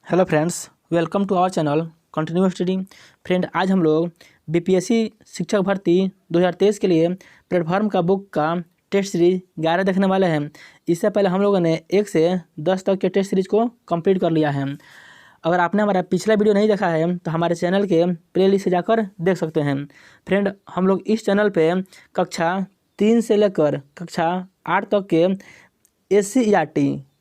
Hello friends, welcome to our channel continue study. Friend, आज हम लोग बीपीएससी शिक्षक भर्ती 2023 के लिए प्लेटफॉर्म का बुक का टेस्ट सीरीज 11 देखने वाले हैं। इससे पहले हम लोगों ने 1 से 10 तक के टेस्ट सीरीज को कंप्लीट कर लिया है। अगर आपने हमारा पिछला वीडियो नहीं देखा है तो हमारे चैनल के प्लेलिस्ट से जाकर देख सकते हैं। फ्रेंड, हम लोग इस चैनल पे कक्षा 3 से लेकर कक्षा 8 तक के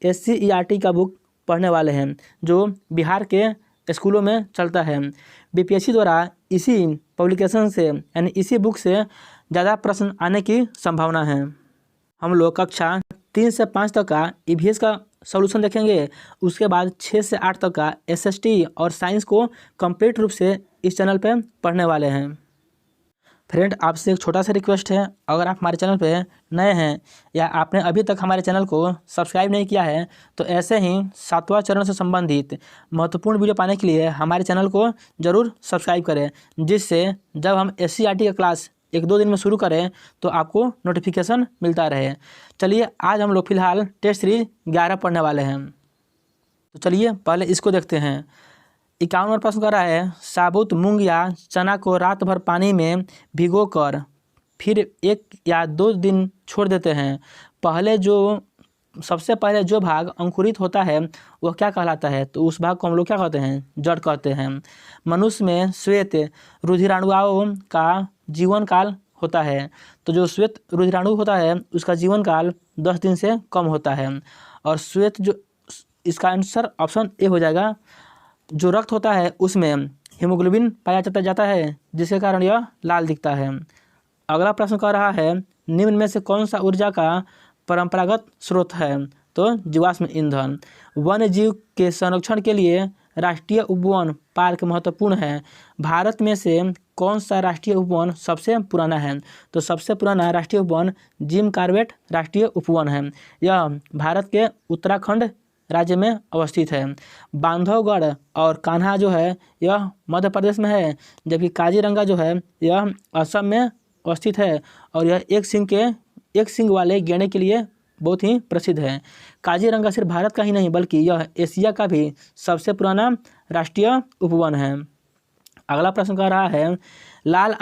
SC/ERT का बुक पढ़ने वाले हैं, जो बिहार के स्कूलों में चलता है। बीपीएससी द्वारा इसी पब्लिकेशन से यानी इसी बुक से ज़्यादा प्रश्न आने की संभावना है। हम लोग कक्षा 3 से 5 तक का ईवीएस का सॉल्यूशन देखेंगे। उसके बाद 6 से 8 तक का एसएसटी और साइंस को कंप्लीट रूप से इस चैनल पे पढ़ने वाले हैं। फ्रेंड, आपसे एक छोटा सा रिक्वेस्ट है, अगर आप हमारे चैनल पे नए हैं या आपने अभी तक हमारे चैनल को सब्सक्राइब नहीं किया है तो ऐसे ही 7वां चरण से संबंधित महत्वपूर्ण वीडियो पाने के लिए हमारे चैनल को ज़रूर सब्सक्राइब करें, जिससे जब हम SC/ERT का क्लास 1-2 दिन में शुरू करें तो आपको नोटिफिकेशन मिलता रहे। चलिए, आज हम लोग फिलहाल टेस्ट सीरीज 11 पढ़ने वाले हैं। तो चलिए पहले इसको देखते हैं। 51वां प्रश्न कर रहा है, साबुत मूंग या चना को रात भर पानी में भिगोकर फिर 1 या 2 दिन छोड़ देते हैं। सबसे पहले जो भाग अंकुरित होता है वह क्या कहलाता है? तो उस भाग को हम लोग क्या कहते हैं? जड़ कहते हैं। मनुष्य में श्वेत रुधिराणुओं का जीवन काल होता है, तो जो श्वेत रुधिराणु होता है उसका जीवन काल 10 दिन से कम होता है। और इसका आंसर ऑप्शन ए हो जाएगा। जो रक्त होता है उसमें हीमोग्लोबिन पाया जाता है, जिसके कारण यह लाल दिखता है। अगला प्रश्न कह रहा है, निम्न में से कौन सा ऊर्जा का परंपरागत स्रोत है? तो जीवाश्म ईंधन। वन्य जीव के संरक्षण के लिए राष्ट्रीय उपवन पार्क महत्वपूर्ण है। भारत में से कौन सा राष्ट्रीय उपवन सबसे पुराना है? तो सबसे पुराना राष्ट्रीय उपवन जिम कॉर्बेट राष्ट्रीय उपवन है। यह भारत के उत्तराखंड राज्य में अवस्थित है। बांधवगढ़ और कान्हा जो है यह मध्य प्रदेश में है, जबकि काजीरंगा जो है यह असम में अवस्थित है और यह एक सींग वाले गैंडे के लिए बहुत ही प्रसिद्ध है। काजीरंगा सिर्फ भारत का ही नहीं बल्कि यह एशिया का भी सबसे पुराना राष्ट्रीय उपवन है। अगला प्रश्न कह रहा है, लाल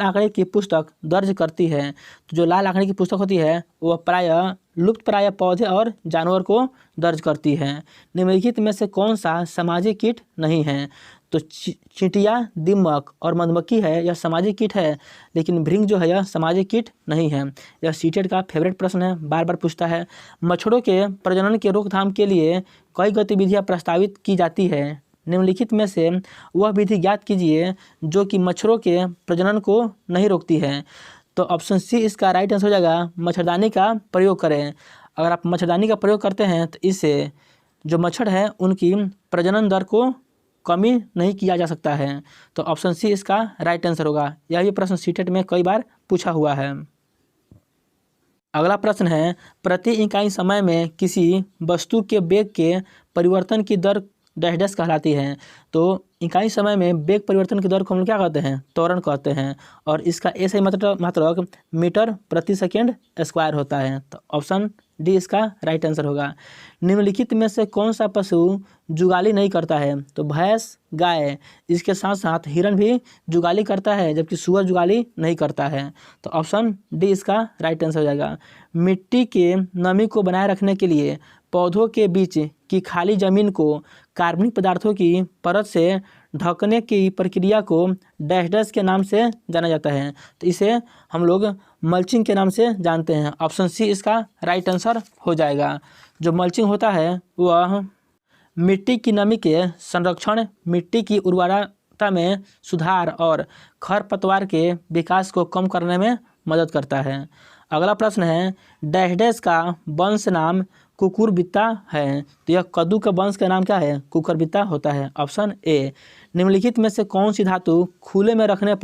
आंकड़े की पुस्तक दर्ज करती है। तो जो लाल आंकड़े की पुस्तक होती है वह प्रायः लुप्तप्राय पौधे और जानवर को दर्ज करती है। निम्नलिखित में से कौन सा सामाजिक कीट नहीं है? तो चींटियाँ, दीमक और मधुमक्खी है, यह सामाजिक कीट है, लेकिन भृंग जो है यह सामाजिक कीट नहीं है। यह सीटेट का फेवरेट प्रश्न है, बार बार पूछता है। मच्छरों के प्रजनन के रोकथाम के लिए कई गतिविधियाँ प्रस्तावित की जाती है। निम्नलिखित में से वह विधि ज्ञात कीजिए जो कि मच्छरों के प्रजनन को नहीं रोकती है। तो ऑप्शन सी इसका राइट आंसर हो जाएगा, मच्छरदानी का प्रयोग करें। अगर आप मच्छरदानी का प्रयोग करते हैं तो इससे जो मच्छर है उनकी प्रजनन दर को कमी नहीं किया जा सकता है। तो ऑप्शन सी इसका राइट आंसर होगा। यह भी प्रश्न सीटेट में कई बार पूछा हुआ है। अगला प्रश्न है, प्रति इकाई समय में किसी वस्तु के वेग के परिवर्तन की दर डैश डैश कहलाती है। तो इकाई समय में वेग परिवर्तन की दर को हम लोग क्या कहते हैं? त्वरण कहते हैं। और इसका ऐसे मात्रक मीटर प्रति सेकेंड स्क्वायर होता है। तो ऑप्शन डी इसका राइट आंसर होगा। निम्नलिखित में से कौन सा पशु जुगाली नहीं करता है? तो भैंस, गाय, इसके साथ साथ हिरण भी जुगाली करता है, जबकि सूअर जुगाली नहीं करता है। तो ऑप्शन डी इसका राइट आंसर हो जाएगा। मिट्टी के नमी को बनाए रखने के लिए पौधों के बीच की खाली जमीन को कार्बनिक पदार्थों की परत से ढकने की प्रक्रिया को डैश डैश के नाम से जाना जाता है। तो इसे हम लोग मल्चिंग के नाम से जानते हैं। ऑप्शन सी इसका राइट आंसर हो जाएगा। जो मल्चिंग होता है वह मिट्टी की नमी के संरक्षण, मिट्टी की उर्वरता में सुधार और खरपतवार के विकास को कम करने में मदद करता है। अगला प्रश्न है, डैश डैश का वंश नाम कुकुरबित्ता है। तो यह कद्दू का वंश का नाम क्या है? कुकुरबित्ता होता है। Option A. निम्नलिखित में से कौन सी धातु खुले में रखने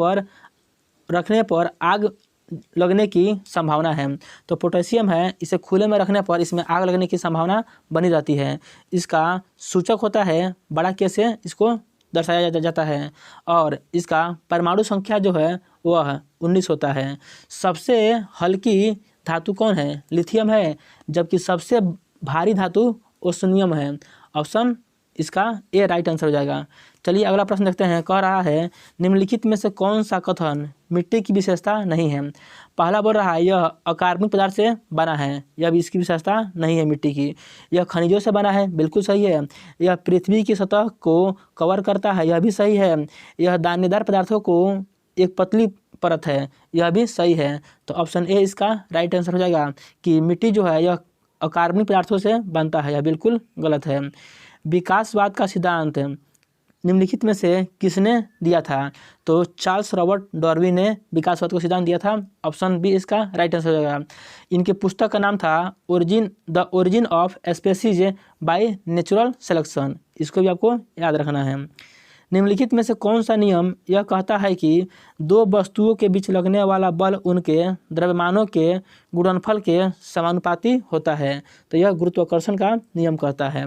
पर आग लगने की संभावना है? तो पोटेशियम है, इसे खुले में रखने पर इसमें आग लगने की संभावना बनी रहती है। इसका सूचक होता है बड़ा के से इसको दर्शाया जाता है और इसका परमाणु संख्या जो है वह 19 होता है। सबसे हल्की धातु कौन है? लिथियम है, जबकि सबसे भारी धातु ओस्मियम है। ऑप्शन इसका ए राइट आंसर हो जाएगा। चलिए अगला प्रश्न देखते हैं। कह रहा है निम्नलिखित में से कौन सा कथन मिट्टी की विशेषता नहीं है। पहला बोल रहा है यह अकार्बनिक पदार्थ से बना है, यह भी इसकी विशेषता नहीं है मिट्टी की। यह खनिजों से बना है, बिल्कुल सही है। यह पृथ्वी की सतह को कवर करता है, यह भी सही है। यह दानेदार पदार्थों को एक पतली परत है, यह भी सही है। तो ऑप्शन ए इसका राइट आंसर हो जाएगा कि मिट्टी जो है यह अकार्बनिक पदार्थों से बनता है, यह बिल्कुल गलत है। विकासवाद का सिद्धांत निम्नलिखित में से किसने दिया था। तो चार्ल्स रॉबर्ट डार्विन ने विकासवाद का सिद्धांत दिया था। ऑप्शन बी इसका राइट आंसर हो जाएगा। इनके पुस्तक का नाम था the origin of species by natural selection. इसको भी आपको याद रखना है। निम्नलिखित में से कौन सा नियम यह कहता है कि दो वस्तुओं के बीच लगने वाला बल उनके द्रव्यमानों के गुणनफल के समानुपाती होता है। तो यह गुरुत्वाकर्षण का नियम कहता है।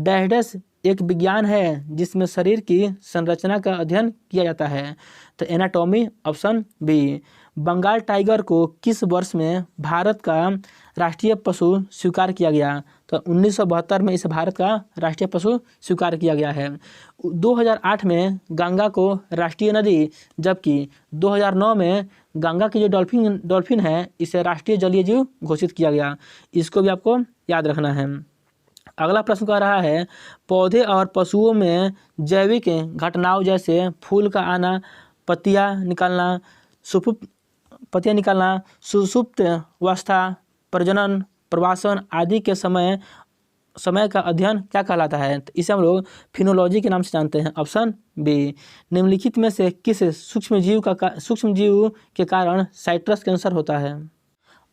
डैश एक विज्ञान है जिसमें शरीर की संरचना का अध्ययन किया जाता है। तो anatomy option B. Bengal tiger को किस वर्ष में भारत का राष्ट्रीय पशु स्वीकार किया गया। तो 1972 में इसे भारत का राष्ट्रीय पशु स्वीकार किया गया है। 2008 में गंगा को राष्ट्रीय नदी, जबकि 2009 में गंगा की जो डॉल्फिन है इसे राष्ट्रीय जलीय जीव घोषित किया गया। इसको भी आपको याद रखना है। अगला प्रश्न कह रहा है पौधे और पशुओं में जैविक घटनाओं जैसे फूल का आना, पत्तियां निकलना, सुषुप्त अवस्था, प्रजनन, प्रवासन आदि के समय का अध्ययन क्या कहलाता है। तो इसे हम लोग फिनोलॉजी के नाम से जानते हैं। Option B. निम्नलिखित में से किस सूक्ष्म जीव के कारण साइट्रस कैंसर होता है।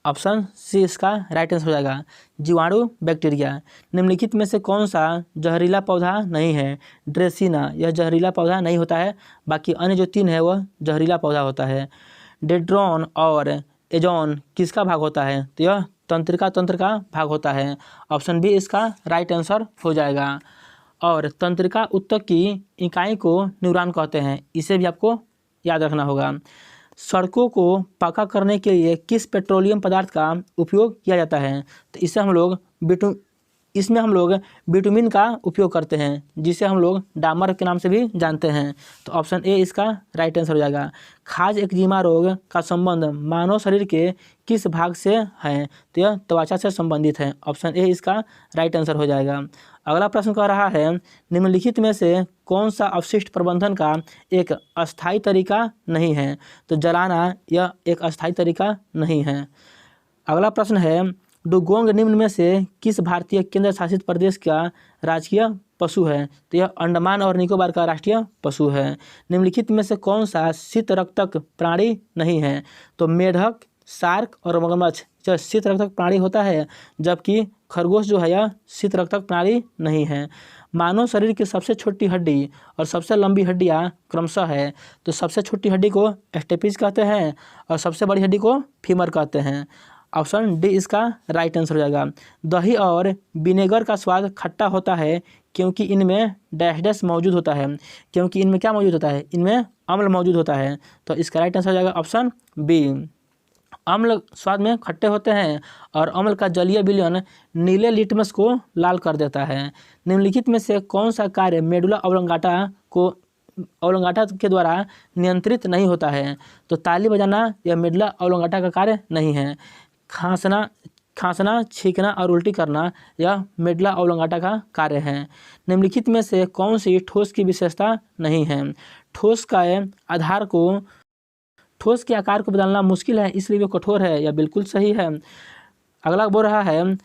ऑप्शन सी इसका राइट आंसर हो जाएगा, जीवाणु बैक्टीरिया। निम्नलिखित में से कौन सा जहरीला पौधा नहीं है। ड्रेसिना, यह जहरीला पौधा नहीं होता है, बाकी अन्य जो 3 है वह जहरीला पौधा होता है। डेड्रॉन और एजोन किसका भाग होता है। तो यह तंत्रिका तंत्र का भाग होता है। ऑप्शन बी इसका राइट आंसर हो जाएगा। और तंत्रिका उत्तक की इकाई को न्यूरॉन कहते हैं, इसे भी आपको याद रखना होगा। सड़कों को पक्का करने के लिए किस पेट्रोलियम पदार्थ का उपयोग किया जाता है। तो इसमें हम लोग बिटुमिन का उपयोग करते हैं, जिसे हम लोग डामर के नाम से भी जानते हैं। तो ऑप्शन ए इसका राइट आंसर हो जाएगा। खाज एक्जिमा रोग का संबंध मानव शरीर के किस भाग से है। तो यह त्वचा से संबंधित है। ऑप्शन ए इसका राइट आंसर हो जाएगा। अगला प्रश्न कह रहा है निम्नलिखित में से कौन सा अपशिष्ट प्रबंधन का एक अस्थायी तरीका नहीं है। तो जलाना यह एक अस्थायी तरीका नहीं है। अगला प्रश्न है डुगोंग निम्न में से किस भारतीय केंद्र शासित प्रदेश का राजकीय पशु है। तो यह अंडमान और निकोबार का राष्ट्रीय पशु है। निम्नलिखित में से कौन सा शीत रक्तक प्राणी नहीं है। तो मेढक, शार्क और मगरमच्छ यह शीत रक्तक प्राणी होता है, जबकि खरगोश जो है यह शीत रक्तक प्राणी नहीं है। मानव शरीर की सबसे छोटी हड्डी और सबसे लंबी हड्डियाँ क्रमशः है। तो सबसे छोटी हड्डी को स्टेपिज कहते हैं और सबसे बड़ी हड्डी को फीमर कहते हैं। ऑप्शन डी इसका राइट आंसर हो जाएगा। दही और विनेगर का स्वाद खट्टा होता है क्योंकि इनमें डैश मौजूद होता है। क्योंकि इनमें क्या मौजूद होता है, इनमें अम्ल मौजूद होता है। तो इसका राइट आंसर हो जाएगा ऑप्शन बी। अम्ल स्वाद में खट्टे होते हैं और अम्ल का जलीय विलयन नीले लिटमस को लाल कर देता है। निम्नलिखित में से कौन सा कार्य मेडुला ऑब्लोंगाटा के द्वारा नियंत्रित नहीं होता है। तो ताली बजाना यह मेडुला ऑब्लोंगाटा का कार्य नहीं है। खांसना, छींकना और उल्टी करना यह मेडुला ऑब्लोंगाटा का कार्य है। निम्नलिखित में से कौन सी ठोस की विशेषता नहीं है। ठोस के आकार को बदलना मुश्किल है, इसलिए वो कठोर है, यह बिल्कुल सही है। अगला बोल रहा है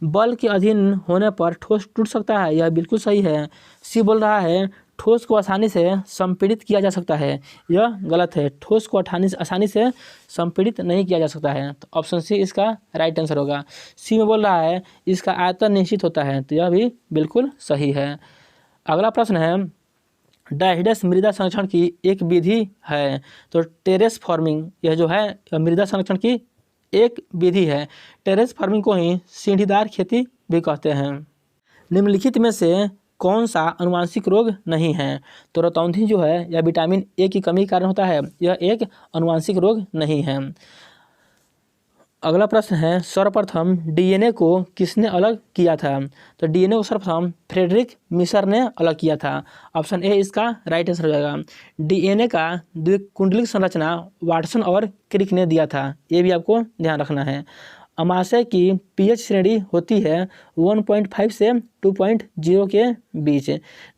बल के अधीन होने पर ठोस टूट सकता है, यह बिल्कुल सही है। सी बोल रहा है ठोस को आसानी से संपीड़ित किया जा सकता है, यह गलत है। ठोस को आसानी से संपीड़ित नहीं किया जा सकता है। तो ऑप्शन सी इसका राइट आंसर होगा। सी में बोल रहा है इसका आयतन निश्चित होता है, तो यह भी बिल्कुल सही है। अगला प्रश्न है डायहिडस मृदा संरक्षण की एक विधि है। तो टेरेस फार्मिंग यह जो है मृदा संरक्षण की एक विधि है। टेरेस फार्मिंग को ही सीढ़ीदार खेती भी कहते हैं। निम्नलिखित में से कौन सा अनुवांशिक रोग नहीं है। तो रतौंधी जो है यह विटामिन ए की कमी के कारण होता है, यह एक अनुवांशिक रोग नहीं है। अगला प्रश्न है, सर्वप्रथम डीएनए को किसने अलग किया था? तो डीएनए को सर्वप्रथम फ्रेडरिक मिशर ने अलग किया था। ऑप्शन ए इसका राइट आंसर हो जाएगा। डीएनए का द्विकुंडलिक संरचना वाटसन और क्रिक ने दिया था, ये भी आपको ध्यान रखना है। अमाशय की पीएच श्रेणी होती है 1.5 से 2.0 के बीच।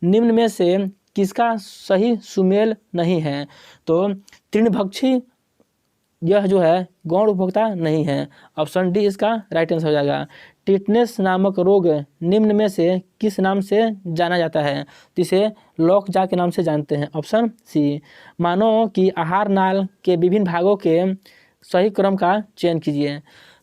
निम्न में से किसका सही सुमेल नहीं है? तो तृणभक्षी यह जो है गौण उपभोक्ता नहीं है। ऑप्शन डी इसका राइट आंसर हो जाएगा। टिटनेस नामक रोग निम्न में से किस नाम से जाना जाता है? तो इसे लॉकजा के नाम से जानते हैं। Option C. मानव की आहार नाल के विभिन्न भागों के सही क्रम का चयन कीजिए।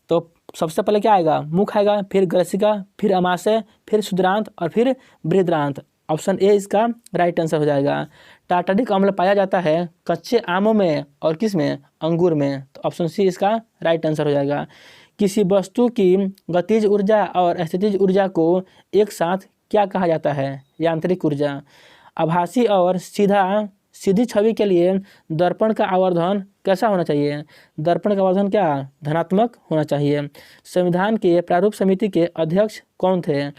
तो सबसे पहले क्या आएगा? मुख आएगा, फिर ग्रसिका, फिर अमाशय, फिर क्षुद्रांत और फिर बृहद्रांत। ऑप्शन ए इसका राइट आंसर हो जाएगा। टार्टरिक अम्ल पाया जाता है कच्चे आमों में और किस में? अंगूर में। तो ऑप्शन सी इसका राइट आंसर हो जाएगा। किसी वस्तु की गतिज ऊर्जा और स्थितिज ऊर्जा को एक साथ क्या कहा जाता है? यांत्रिक ऊर्जा। आभासी और सीधी छवि के लिए दर्पण का आवर्धन कैसा होना चाहिए? दर्पण का आवर्धन क्या? धनात्मक होना चाहिए। संविधान के प्रारूप समिति के अध्यक्ष कौन थे?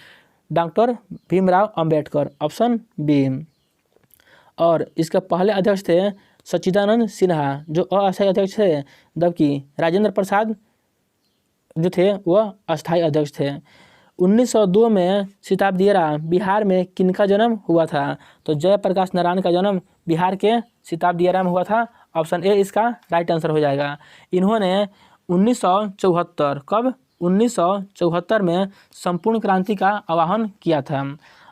Doctor Bhimrao Ambedkar. Option B. और इसके पहले अध्यक्ष थे सच्चिदानंद सिन्हा, जो अस्थायी अध्यक्ष थे, जबकि राजेंद्र प्रसाद जो थे वह अस्थायी अध्यक्ष थे। 1902 में सिताबदियरा बिहार में किनका जन्म हुआ था? तो जयप्रकाश नारायण का जन्म बिहार के सिताबदियरा में हुआ था। ऑप्शन ए इसका राइट आंसर हो जाएगा। इन्होंने 1974 कब? 1974 में संपूर्ण क्रांति का आह्वान किया था।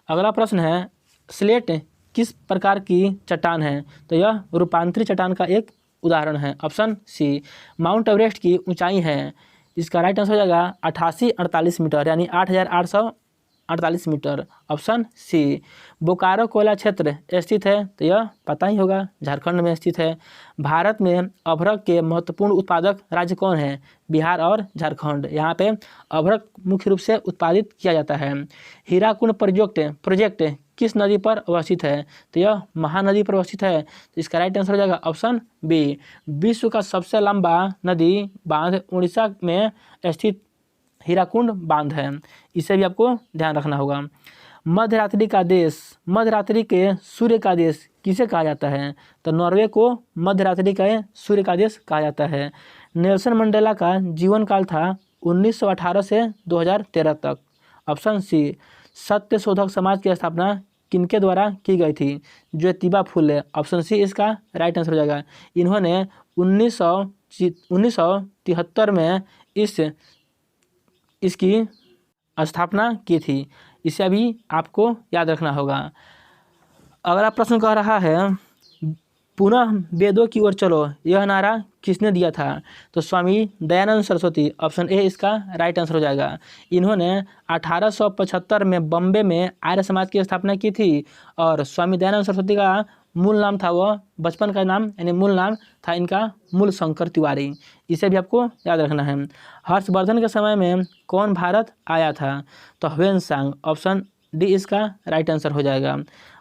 अगला प्रश्न है, स्लेट किस प्रकार की चट्टान है? तो यह रूपांतरित चट्टान का एक उदाहरण है। ऑप्शन सी। माउंट एवरेस्ट की ऊंचाई है, इसका राइट आंसर हो जाएगा 8848 मीटर, यानी 8848 मीटर। Option C. बोकारो कोयला क्षेत्र स्थित है, तो यह पता ही होगा, झारखंड में स्थित है। भारत में अभ्रक के महत्वपूर्ण उत्पादक राज्य कौन है? बिहार और झारखंड। यहाँ पे अभ्रक मुख्य रूप से उत्पादित किया जाता है। हीराकुंड प्रोजेक्ट किस नदी पर अवस्थित है? तो यह महानदी पर अवस्थित है। तो इसका राइट आंसर हो जाएगा ऑप्शन बी। विश्व का सबसे लंबा नदी बांध उड़ीसा में स्थित हीराकुंड बांध है, इसे भी आपको ध्यान रखना होगा। मध्यरात्रि का देश, मध्यरात्रि के सूर्य का देश किसे कहा जाता है? तो नॉर्वे को मध्यरात्रि का सूर्य का देश कहा जाता है। नेल्सन मंडेला का जीवन काल था 1918 से 2013 तक। Option C. सत्य शोधक समाज की स्थापना किनके द्वारा की गई थी? ज्योतिबा फुले। ऑप्शन सी इसका राइट आंसर हो जाएगा। इन्होंने 1973 में इसकी स्थापना की थी, इसे अभी आपको याद रखना होगा। अगला प्रश्न कह रहा है, पुनः वेदों की ओर चलो, यह नारा किसने दिया था? तो स्वामी दयानंद सरस्वती। ऑप्शन ए इसका राइट आंसर हो जाएगा। इन्होंने 1875 में बम्बे में आर्य समाज की स्थापना की थी, और स्वामी दयानंद सरस्वती का मूल नाम था, वह बचपन का नाम यानी मूल नाम था इनका मूल शंकर तिवारी, इसे भी आपको याद रखना है। हर्षवर्धन के समय में कौन भारत आया था? तो ह्वेन-सांग। ऑप्शन डी इसका राइट आंसर हो जाएगा।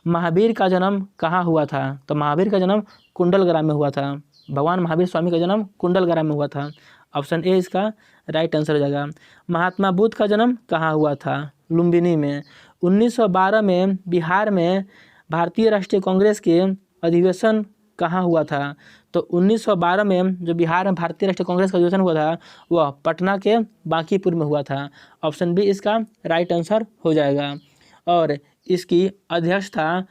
महावीर का जन्म कहाँ हुआ था? तो महावीर का जन्म कुंडलग्राम में हुआ था। भगवान महावीर स्वामी का जन्म कुंडलग्राम में हुआ था। ऑप्शन ए इसका राइट आंसर हो जाएगा। महात्मा बुद्ध का जन्म कहाँ हुआ था? लुम्बिनी में। 1912 में बिहार में भारतीय राष्ट्रीय कांग्रेस के अधिवेशन कहाँ हुआ था? तो 1912 में जो बिहार में भारतीय राष्ट्रीय कांग्रेस का अधिवेशन हुआ था, वह पटना के बांकीपुर में हुआ था। ऑप्शन बी इसका राइट आंसर हो जाएगा। और इसकी अध्यक्षता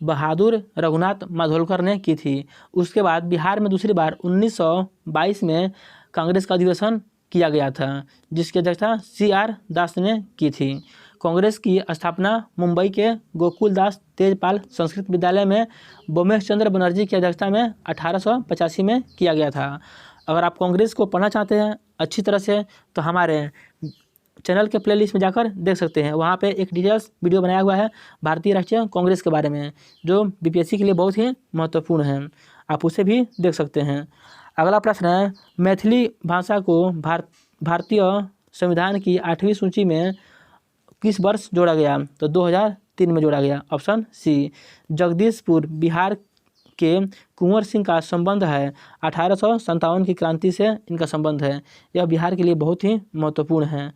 बहादुर रघुनाथ माधोलकर ने की थी। उसके बाद बिहार में दूसरी बार 1922 में कांग्रेस का अधिवेशन किया गया था, जिसकी अध्यक्षता CR दास ने की थी। कांग्रेस की स्थापना मुंबई के गोकुल दास तेजपाल संस्कृत विद्यालय में बोमेश चंद्र बनर्जी की अध्यक्षता में 1885 में किया गया था। अगर आप कांग्रेस को पढ़ना चाहते हैं अच्छी तरह से, तो हमारे चैनल के प्लेलिस्ट में जाकर देख सकते हैं। वहाँ पे एक डिटेल्स वीडियो बनाया हुआ है भारतीय राष्ट्रीय कांग्रेस के बारे में, जो BPSC के लिए बहुत ही महत्वपूर्ण है, आप उसे भी देख सकते हैं। अगला प्रश्न है, मैथिली भाषा को भारतीय संविधान की 8वीं सूची में किस वर्ष जोड़ा गया? तो 2003 में जोड़ा गया। Option C. जगदीशपुर बिहार के कुंवर सिंह का संबंध है? 1857 की क्रांति से इनका संबंध है। यह बिहार के लिए बहुत ही महत्वपूर्ण है।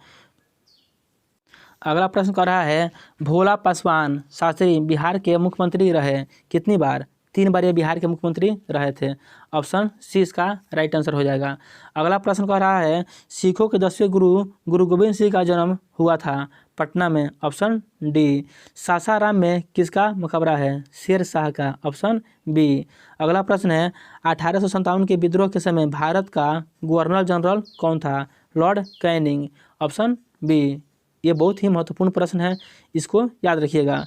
अगला प्रश्न कर रहा है, भोला पासवान शास्त्री बिहार के मुख्यमंत्री रहे कितनी बार? 3 बार ये बिहार के मुख्यमंत्री रहे थे। ऑप्शन सी इसका राइट आंसर हो जाएगा। अगला प्रश्न कर रहा है, सिखों के 10वें गुरु गुरु गोविंद सिंह का जन्म हुआ था पटना में। Option D. सासाराम में किसका मकबरा है? शेर शाह का। Option B. अगला प्रश्न है, 1857 के विद्रोह के समय भारत का गवर्नर जनरल कौन था? Lord Canning. Option B. ये बहुत ही महत्वपूर्ण प्रश्न है, इसको याद रखिएगा।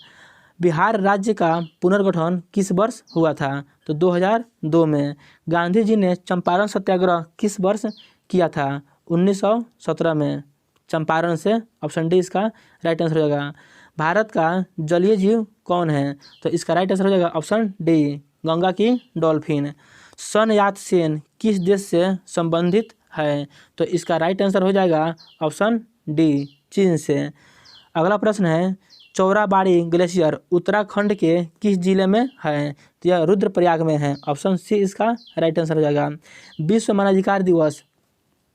बिहार राज्य का पुनर्गठन किस वर्ष हुआ था? तो 2002 में। गांधी जी ने चंपारण सत्याग्रह किस वर्ष किया था? 1917 में चंपारण से। ऑप्शन डी इसका राइट आंसर हो जाएगा। भारत का जलीय जीव कौन है? तो इसका राइट आंसर हो जाएगा ऑप्शन डी, गंगा की डॉल्फिन। सन यात सेन किस देश से संबंधित है? तो इसका राइट आंसर हो जाएगा ऑप्शन डी, चीन से। अगला प्रश्न है, चौराबाड़ी ग्लेशियर उत्तराखंड के किस जिले में है? तो यह रुद्रप्रयाग में है। ऑप्शन सी इसका राइट आंसर हो जाएगा। विश्व मानवाधिकार दिवस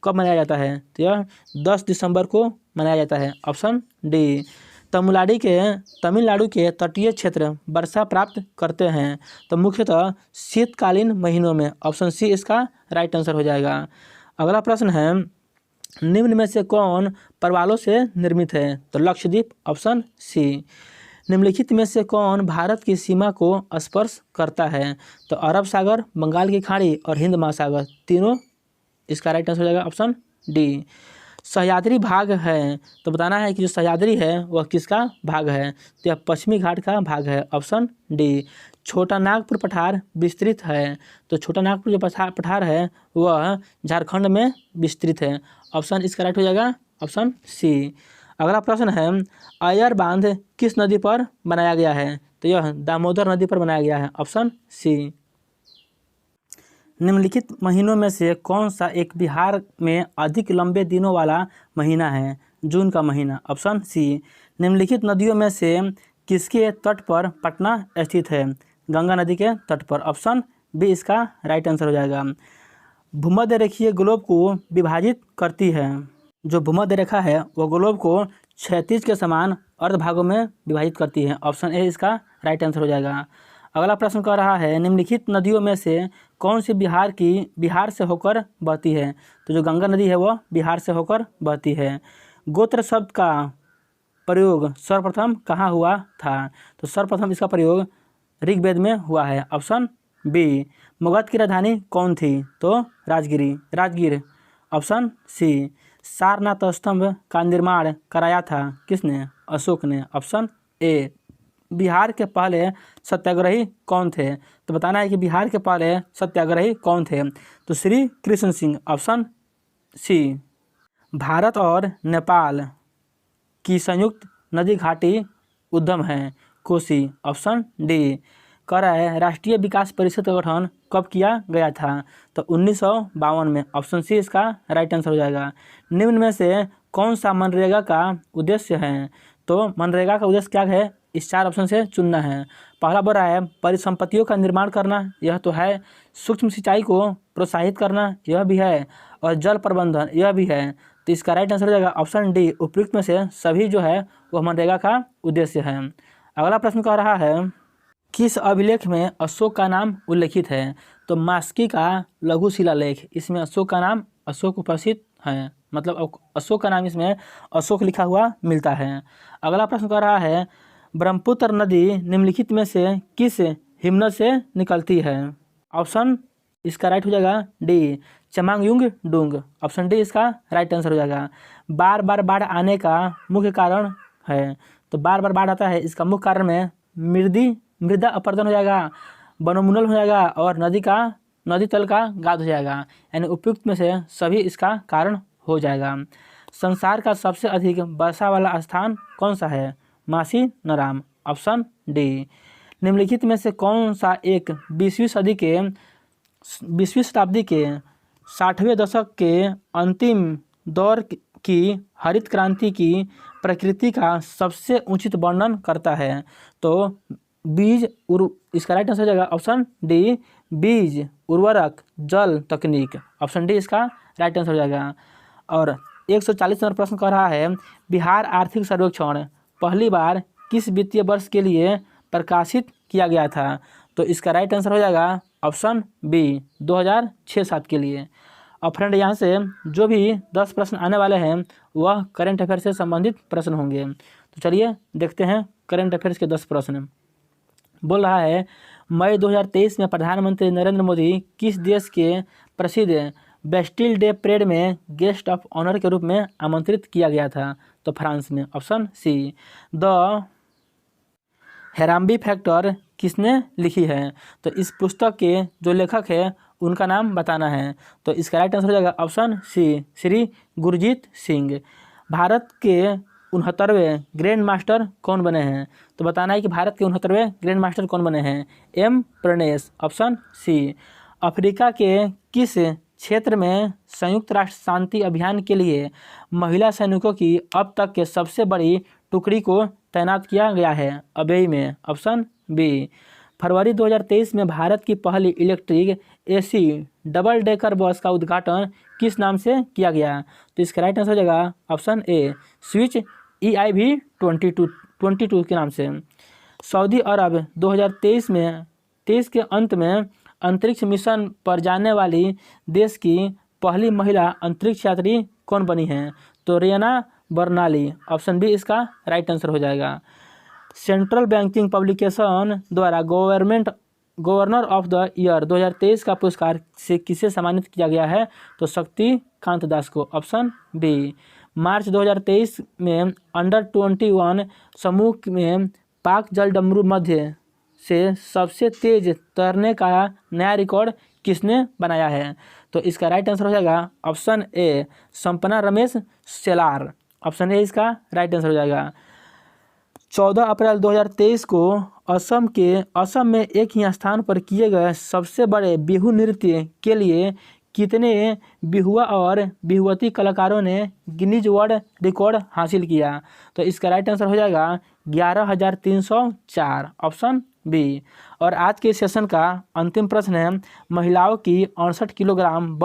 कब मनाया जाता है? तो यह 10 दिसंबर को मनाया जाता है। Option D. तमिलनाडु के तटीय क्षेत्र वर्षा प्राप्त करते हैं तो मुख्यतः शीतकालीन महीनों में। ऑप्शन सी इसका राइट आंसर हो जाएगा। अगला प्रश्न है, निम्न में से कौन प्रवालों से निर्मित है? तो लक्षद्वीप। Option C. निम्नलिखित में से कौन भारत की सीमा को स्पर्श करता है? तो अरब सागर, बंगाल की खाड़ी और हिंद महासागर, तीनों। इसका राइट आंसर हो जाएगा ऑप्शन डी। सह्याद्री भाग है तो बताना है कि जो सह्याद्री है वह किसका भाग है? तो यह पश्चिमी घाट का भाग है। Option D. छोटा नागपुर पठार विस्तृत है तो छोटा नागपुर जो पठार है वह झारखंड में विस्तृत है। ऑप्शन इसका राइट हो जाएगा ऑप्शन सी। अगला प्रश्न है, अय्यर बांध किस नदी पर बनाया गया है? तो यह दामोदर नदी पर बनाया गया है। Option C. निम्नलिखित महीनों में से कौन सा एक बिहार में अधिक लंबे दिनों वाला महीना है? जून का महीना। Option C. निम्नलिखित नदियों में से किसके तट पर पटना स्थित है? गंगा नदी के तट पर। ऑप्शन बी इसका राइट आंसर हो जाएगा। भूमध्य रेखीय ग्लोब को विभाजित करती है। जो भूमध्य रेखा है वह ग्लोब को क्षैतिज के समान अर्ध भागों में विभाजित करती है। ऑप्शन ए इसका राइट आंसर हो जाएगा। अगला प्रश्न कर रहा है, निम्नलिखित नदियों में से कौन सी बिहार से होकर बहती है? तो जो गंगा नदी है वह बिहार से होकर बहती है। गोत्र शब्द का प्रयोग सर्वप्रथम कहाँ हुआ था? तो सर्वप्रथम इसका प्रयोग ऋग्वेद में हुआ है। Option B. मगध की राजधानी कौन थी? तो राजगीर। Option C. सारनाथ स्तंभ का निर्माण कराया था किसने? अशोक ने। Option A. बिहार के पहले सत्याग्रही कौन थे? तो बताना है कि बिहार के पहले सत्याग्रही कौन थे? तो श्री कृष्ण सिंह। Option C. भारत और नेपाल की संयुक्त नदी घाटी उद्गम है कोसी। Option D. कह रहा है, राष्ट्रीय विकास परिषद का गठन कब किया गया था? तो 1952 में। ऑप्शन सी इसका राइट आंसर हो जाएगा। निम्न में से कौन सा मनरेगा का उद्देश्य है? तो मनरेगा का उद्देश्य क्या है? इस 4 ऑप्शन से चुनना है। पहला बोल रहा है परिसंपत्तियों का निर्माण करना, यह तो है। सूक्ष्म सिंचाई को प्रोत्साहित करना, यह भी है। और जल प्रबंधन, यह भी है। तो इसका राइट आंसर हो जाएगा ऑप्शन डी। उपयुक्त में से सभी जो है वह मनरेगा का उद्देश्य है। अगला प्रश्न कह रहा है, किस अभिलेख में अशोक का नाम उल्लेखित है? तो मास्की का लघु शिलालेख, इसमें अशोक का नाम अशोक उपस्थित है, मतलब अशोक का नाम इसमें अशोक लिखा हुआ मिलता है। अगला प्रश्न कर रहा है, ब्रह्मपुत्र नदी निम्नलिखित में से किस हिमनद से निकलती है? ऑप्शन इसका राइट हो जाएगा डी, चमांगयुंग डुंग। ऑप्शन डी इसका राइट आंसर हो जाएगा। बार बार बाढ़ आने का मुख्य कारण है? तो बार बार बाढ़ आता है, इसका मुख्य कारण में मृदा अपरदन हो जाएगा, वनोन्मूलन हो जाएगा और नदी तल का गाद हो जाएगा। यानी उपयुक्त में से सभी इसका कारण हो जाएगा। संसार का सबसे अधिक वर्षा वाला स्थान कौन सा है? मासी नराम। Option D. निम्नलिखित में से कौन सा एक 20वीं शताब्दी के 60वें दशक के अंतिम दौर की हरित क्रांति की प्रकृति का सबसे उचित वर्णन करता है? तो बीज इसका राइट आंसर हो जाएगा ऑप्शन डी, बीज, उर्वरक, जल, तकनीक। ऑप्शन डी इसका राइट आंसर हो जाएगा। और 140 नंबर प्रश्न कह रहा है, बिहार आर्थिक सर्वेक्षण पहली बार किस वित्तीय वर्ष के लिए प्रकाशित किया गया था? तो इसका राइट आंसर हो जाएगा ऑप्शन बी, 2006-07 के लिए। और फ्रेंड यहाँ से जो भी 10 प्रश्न आने वाले हैं वह करंट अफेयर से संबंधित प्रश्न होंगे। तो चलिए देखते हैं करंट अफेयर्स के 10 प्रश्न। बोल रहा है, मई 2023 में प्रधानमंत्री नरेंद्र मोदी किस देश के प्रसिद्ध बेस्टिल डे परेड में गेस्ट ऑफ ऑनर के रूप में आमंत्रित किया गया था? तो फ्रांस में। Option C. The Harambee factor किसने लिखी है? तो इस पुस्तक के जो लेखक है उनका नाम बताना है। तो इसका राइट आंसर हो जाएगा ऑप्शन सी, श्री गुरजीत सिंह। भारत के 69वें ग्रैंड मास्टर कौन बने हैं? तो बताना है कि भारत के 69वें ग्रैंड मास्टर कौन बने हैं? M Pranesh. Option C. Africa के किस क्षेत्र में संयुक्त राष्ट्र शांति अभियान के लिए महिला सैनिकों की अब तक के सबसे बड़ी टुकड़ी को तैनात किया गया है? अबेई में। Option B. फरवरी 2023 में भारत की पहली electric AC double decker bus का उद्घाटन किस नाम से किया गया? तो इसका राइट आंसर हो जाएगा ऑप्शन ए, स्विच EIV 22 के नाम से। सऊदी अरब 2023 के अंत में अंतरिक्ष मिशन पर जाने वाली देश की पहली महिला अंतरिक्ष यात्री कौन बनी है? तो रियाना बर्नाली। ऑप्शन बी इसका राइट आंसर हो जाएगा। सेंट्रल बैंकिंग पब्लिकेशन द्वारा गवर्नर ऑफ द ईयर 2023 का पुरस्कार से किसे सम्मानित किया गया है? तो शक्तिकांत दास को। Option B. मार्च 2023 में अंडर-21 समूह में पाक जलडमरू मध्य से सबसे तेज तैरने का नया रिकॉर्ड किसने बनाया है? तो इसका राइट आंसर हो जाएगा option A, Sampana Ramesh Selar. Option A इसका राइट आंसर हो जाएगा। 14 अप्रैल 2023 को असम में एक ही स्थान पर किए गए सबसे बड़े बिहू नृत्य के लिए कितने बिहुआ और बिहुवती कलाकारों ने गिनीज वर्ल्ड रिकॉर्ड हासिल किया? तो इसका राइट आंसर हो जाएगा 11,304। Option B. और आज के सेशन का अंतिम प्रश्न है, महिलाओं की 68 किलोग्राम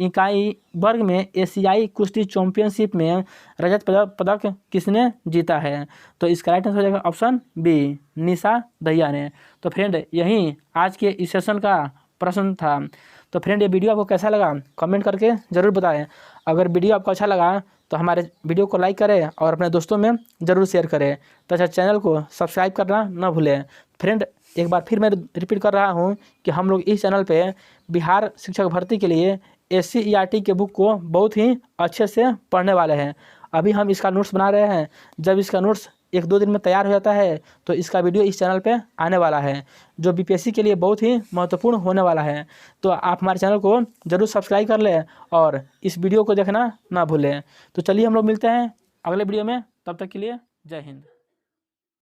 इकाई वर्ग में एशियाई कुश्ती चैंपियनशिप में रजत पदक किसने जीता है? तो इसका राइट आंसर हो जाएगा ऑप्शन बी, निशा दहिया ने। तो फ्रेंड यही आज के इस सेशन का प्रश्न था। तो फ्रेंड ये वीडियो आपको कैसा लगा कमेंट करके ज़रूर बताएं। अगर वीडियो आपको अच्छा लगा तो हमारे वीडियो को लाइक करें और अपने दोस्तों में ज़रूर शेयर करें। तो अच्छा चैनल को सब्सक्राइब करना ना भूलें। फ्रेंड एक बार फिर मैं रिपीट कर रहा हूँ कि हम लोग इस चैनल पे बिहार शिक्षक भर्ती के लिए SC-ERT के बुक को बहुत ही अच्छे से पढ़ने वाले हैं। अभी हम इसका नोट्स बना रहे हैं। जब इसका नोट्स 1-2 दिन में तैयार हो जाता है तो इसका वीडियो इस चैनल पे आने वाला है, जो BPSC के लिए बहुत ही महत्वपूर्ण होने वाला है। तो आप हमारे चैनल को ज़रूर सब्सक्राइब कर लें और इस वीडियो को देखना ना भूलें। तो चलिए हम लोग मिलते हैं अगले वीडियो में, तब तक के लिए जय हिंद।